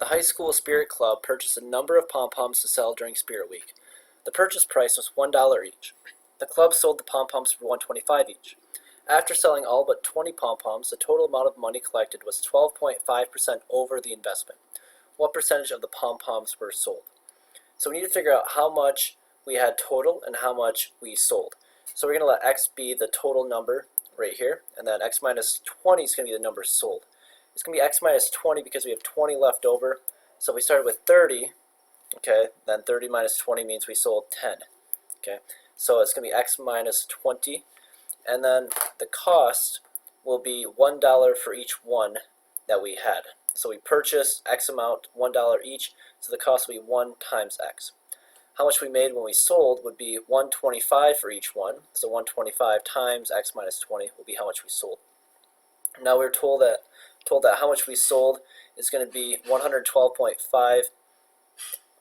high school Spirit Club purchased a number of pom-poms to sell during Spirit Week. The purchase price was $1 each. The club sold the pom-poms for $1.25 each. After selling all but 20 pom-poms, the total amount of money collected was 12.5% over the investment. What percentage of the pom-poms were sold? So we need to figure out how much we had total and how much we sold. So we're going to let x be the total number right here, and then x minus 20 is going to be the number sold. It's going to be x minus 20 because we have 20 left over. So if we started with 30, okay, then 30 minus 20 means we sold 10. Okay, so it's going to be x minus 20, and then the cost will be $1 for each one that we had. So we purchased x amount, $1 each, so the cost will be 1 times x. How much we made when we sold would be $1.25 for each one, so $1.25 times x minus 20 will be how much we sold. Now we're told that how much we sold is going to be 112.5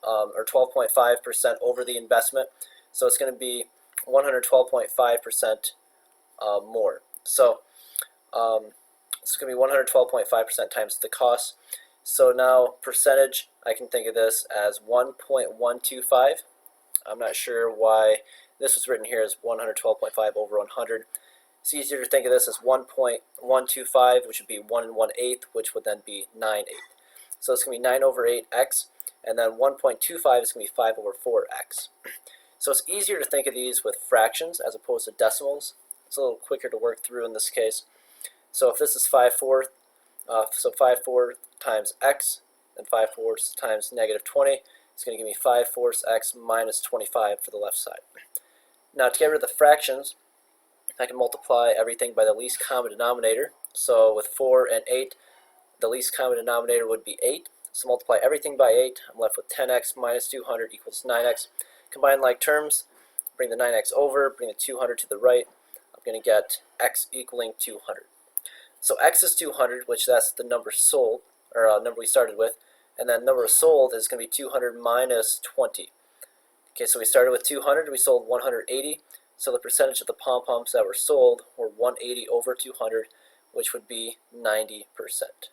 or 12.5% over the investment, so it's going to be 112.5% more. So it's going to be 112.5% times the cost. So now percentage, I can think of this as 1.125. I'm not sure why this was written here as 112.5 over 100. It's easier to think of this as 1.125, which would be 1 1/8, which would then be 9/8. So it's going to be 9 over 8x, and then 1.25 is going to be 5 over 4x. So it's easier to think of these with fractions as opposed to decimals. It's a little quicker to work through in this case. So if this is 5/4, so 5/4 times x, and 5/4 times negative 20, it's going to give me 5/4 x minus 25 for the left side. Now to get rid of the fractions, I can multiply everything by the least common denominator. So with 4 and 8, the least common denominator would be 8. So multiply everything by 8. I'm left with 10x minus 200 equals 9x. Combine like terms, bring the 9x over, bring the 200 to the right. I'm going to get x equaling 200. So x is 200, which that's the number sold, or number we started with, and then number sold is going to be 200 minus 20. Okay, so we started with 200, we sold 180, so the percentage of the pom-poms that were sold were 180 over 200, which would be 90%.